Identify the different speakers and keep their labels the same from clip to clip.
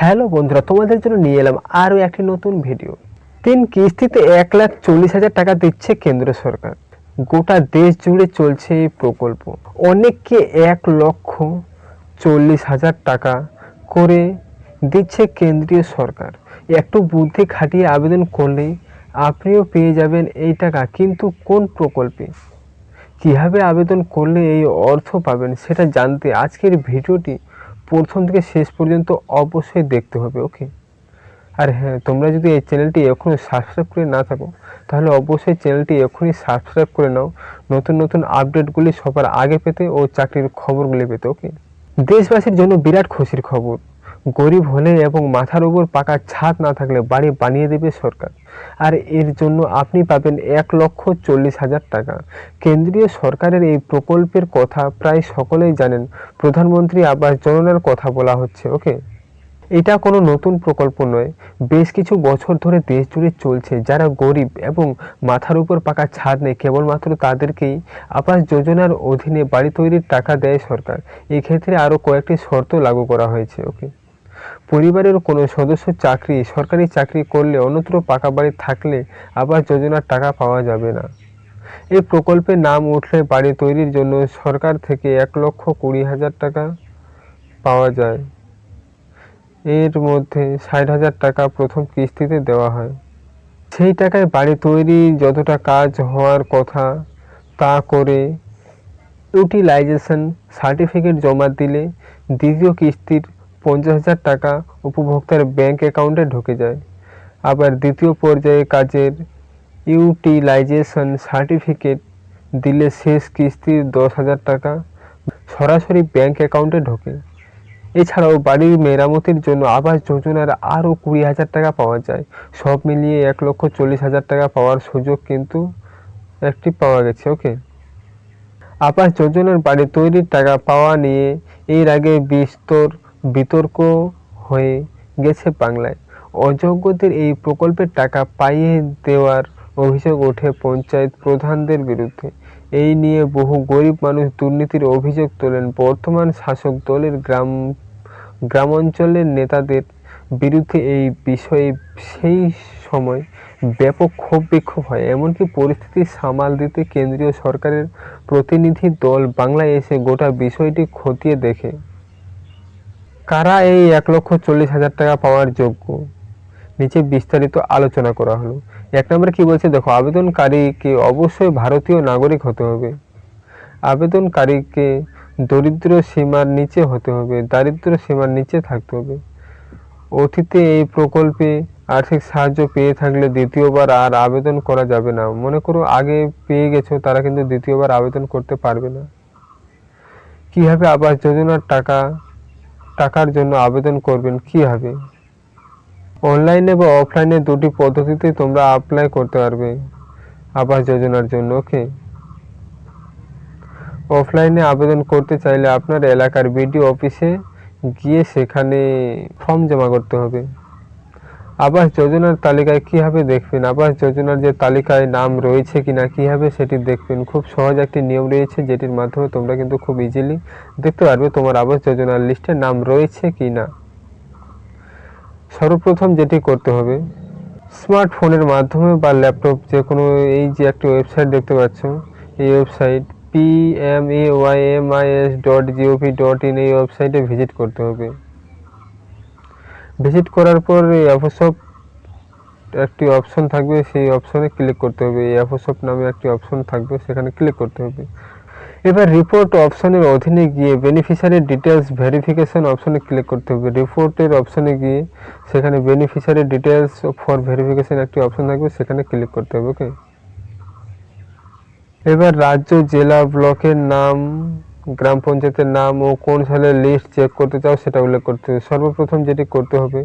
Speaker 1: Hello বন্ধুরা, তোমাদের জন্য নিয়ে এলাম আরও একটি নতুন ভিডিও। 3 কিস্তিতে 1,40,000 টাকা দিচ্ছে কেন্দ্র সরকার। গোটা দেশ জুড়ে চলছে এই প্রকল্প। অনেককে 1,40,000 টাকা করে দিচ্ছে কেন্দ্রীয় সরকার। একটু বুদ্ধি খাটিয়ে আবেদন করলেই আপনিও পেয়ে যাবেন এই টাকা। কিন্তু কোন প্রকল্পে, কীভাবে আবেদন করলে এই অর্থ পাবেন সেটা জানতে আজকের ভিডিওটি প্রথম থেকে শেষ পর্যন্ত অবশ্যই দেখতে হবে। ওকে, আর হ্যাঁ, তোমরা যদি এই চ্যানেলটি এখনও সাবস্ক্রাইব করে না থাকো তাহলে অবশ্যই চ্যানেলটি এখনই সাবস্ক্রাইব করে নাও, নতুন নতুন আপডেটগুলি সবার আগে পেতে ও চাকরির খবরগুলি পেতে। ওকে, দেশবাসীর জন্য বিরাট খুশির খবর। গরিব হলে এবং মাথার উপর পাকা ছাদ না থাকলে বাড়ি বানিয়ে দেবে সরকার। আর এর জন্য আপনি পাবেন 1,40,000 টাকা। কেন্দ্রীয় সরকারের এই প্রকল্পের কথা প্রায় সকলেই জানেন। প্রধানমন্ত্রী আবাস যোজনার কথা বলা হচ্ছে। ওকে, এটা কোনো নতুন প্রকল্প নয়, বেশ কিছু বছর ধরে দেশ জুড়ে চলছে। যারা গরিব এবং মাথার উপর পাকা ছাদ নেই কেবলমাত্র তাদেরকেই আবাস যোজনার অধীনে বাড়ি তৈরির টাকা দেয় সরকার। এক্ষেত্রে আরও কয়েকটি শর্ত লাগু করা হয়েছে। ওকে, পরিবারের কোনো সদস্য সরকারি চাকরি করলে অন্যত্র পাকা বাড়ি থাকলে আবাস যোজনার টাকা পাওয়া যাবে না। এই প্রকল্পে নাম উঠলে বাড়ি তৈরির জন্য সরকার থেকে 1,20,000 টাকা পাওয়া যায়। এর মধ্যে 60,000 টাকা প্রথম কিস্তিতে দেওয়া হয়। সেই টাকায় বাড়ি তৈরি যতটা কাজ হওয়ার কথা তা করে ইউটিলাইজেশন সার্টিফিকেট জমা দিলে দ্বিতীয় কিস্তির 50,000 টাকা উপভোক্তার ব্যাংক অ্যাকাউন্টে ঢুকে যায়। আবার দ্বিতীয় পর্যায়ে কাজের ইউটিলাইজেশন সার্টিফিকেট দিলে শেষ কিস্তির 10,000 টাকা সরাসরি ব্যাংক অ্যাকাউন্টে ঢোকে। এছাড়াও বাড়ির মেরামতির জন্য আবাস যোজনার আরও 20,000 টাকা পাওয়া যায়। সব মিলিয়ে 1,40,000 টাকা পাওয়ার সুযোগ কিন্তু একটি পাওয়া গেছে। ওকে, আবাস যোজনার বাড়ি তৈরির টাকা পাওয়া নিয়ে এর আগে বিতর্ক হয়ে গেছে বাংলায়। অযোগ্যদের এই প্রকল্পের টাকা পাইয়ে দেওয়ার অভিযোগ ওঠে পঞ্চায়েত প্রধানদের বিরুদ্ধে। এই নিয়ে বহু গরিব মানুষ দুর্নীতির অভিযোগ তোলেন। বর্তমান শাসক দলের গ্রামাঞ্চলের নেতাদের বিরুদ্ধে এই বিষয়ে সেই সময় ব্যাপক ক্ষোভ বিক্ষোভ হয়। এমনকি পরিস্থিতি সামাল দিতে কেন্দ্রীয় সরকারের প্রতিনিধি দল বাংলায় এসে গোটা বিষয়টি খতিয়ে দেখে। কারা এই 1,40,000 টাকা পাওয়ার যোগ্য, নিচে বিস্তারিত আলোচনা করা হলো। 1 নম্বরে কি বলছে দেখো, আবেদনকারীকে অবশ্যই ভারতীয় নাগরিক হতে হবে। আবেদনকারীকে দারিদ্র সীমার নিচে থাকতে হবে। অতীতে এই প্রকল্পে আর্থিক সাহায্য পেয়ে থাকলে দ্বিতীয়বার আর আবেদন করা যাবে না। মনে করো আগে পেয়ে গেছো, তারা কিন্তু দ্বিতীয়বার আবেদন করতে পারবে না। কিভাবে আবাস যোজনার টাকার জন্য আবেদন করবেন, কিভাবে? অনলাইনে বা অফলাইনে দুটি পদ্ধতিতে তোমরা অ্যাপ্লাই করতে পারবে আবাস যোজনার জন্য। ওকে, অফলাইনে আবেদন করতে চাইলে আপনার এলাকার বিডিও অফিসে গিয়ে সেখানে ফর্ম জমা করতে হবে। আবাস যোজনার তালিকায় কিভাবে দেখবেন, আবাস যোজনার যে তালিকায় নাম রয়েছে কিনা কিভাবে সেটি দেখবেন? খুব সহজ একটি নিয়ম রয়েছে যেটির মাধ্যমে তোমরা কিন্তু খুব ইজিলি দেখতে পারবে তোমার আবাস যোজনার লিস্টে নাম রয়েছে কি না। সর্বপ্রথম যেটি করতে হবে, স্মার্টফোনের মাধ্যমে বা ল্যাপটপ যে কোনো, এই যে একটি ওয়েবসাইট দেখতে পাচ্ছ, এই ওয়েবসাইট pmaymis.gov.in এই ওয়েবসাইটে ভিজিট করতে হবে। ভিজিট করার পর অ্যাপোসপ একটি অপশন থাকবে, সেই অপশনে ক্লিক করতে হবে। এই অ্যাপোসপ নামে একটি অপশন থাকবে, সেখানে ক্লিক করতে হবে। এবার রিপোর্ট অপশনের অধীনে গিয়ে বেনিফিশিয়ারি ডিটেলস ভেরিফিকেশন অপশনে ক্লিক করতে হবে। রিপোর্টের অপশনে গিয়ে সেখানে বেনিফিশিয়ারি ডিটেলস ফর ভেরিফিকেশন একটি অপশন থাকবে, সেখানে ক্লিক করতে হবে। ওকে, এবার রাজ্য, জেলা, ব্লকের নাম, গ্রাম পঞ্চায়েতের নাম ও কোন সালের লিস্ট চেক করতে চাও সেটা উল্লেখ করতে হবে। সর্বপ্রথম যেটি করতে হবে,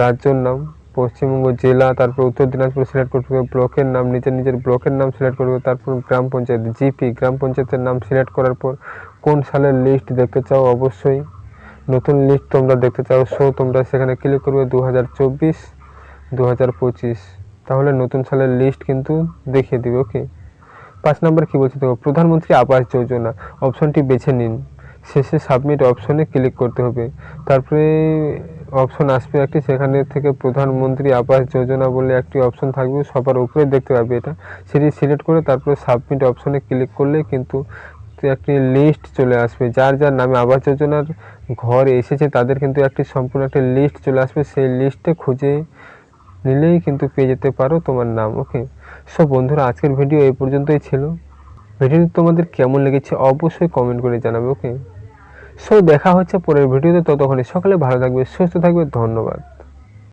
Speaker 1: রাজ্যের নাম পশ্চিমবঙ্গ, জেলা, তারপর উত্তর দিনাজপুর সিলেক্ট করতে হবে, ব্লকের নাম নিজের ব্লকের নাম সিলেক্ট করবে, তারপর গ্রাম পঞ্চায়েত জিপি গ্রাম পঞ্চায়েতের নাম সিলেক্ট করার পর কোন সালের লিস্ট দেখতে চাও, অবশ্যই নতুন লিস্ট তোমরা দেখতে চাও, তোমরা সেখানে ক্লিক করবে 2024, 2025, তাহলে নতুন সালের লিস্ট কিন্তু দেখিয়ে দিবে। ওকে, 5 নম্বর কি বলছে দেখো, প্রধানমন্ত্রী আবাস যোজনা অপশনটি বেছে নিন। শেষে সাবমিট অপশনে ক্লিক করতে হবে। তারপরে অপশন আসবে একটি, সেখানে থেকে প্রধানমন্ত্রী আবাস যোজনা বলে একটি অপশন থাকবে, সবার উপরে দেখতে পাবে এটা। সেটি সিলেক্ট করে তারপরে সাবমিট অপশনে ক্লিক করলে কিন্তু একটি লিস্ট চলে আসবে, যার যার নামে আবাস যোজনার ঘর এসেছে তাদের কিন্তু একটি সম্পূর্ণ একটি লিস্ট চলে আসবে। সেই লিস্টে খুঁজে নিলেই কিন্তু পেয়ে যেতে পারো তোমার নাম। ওকে, সো বন্ধুরা আজকের ভিডিও এই পর্যন্তই ছিল। ভিডিওটি তোমাদের কেমন লেগেছে অবশ্যই কমেন্ট করে জানাবে। ওকে, সো দেখা হচ্ছে পরের ভিডিওতে, ততক্ষণে সকলে ভালো থাকবে, সুস্থ থাকবে, ধন্যবাদ।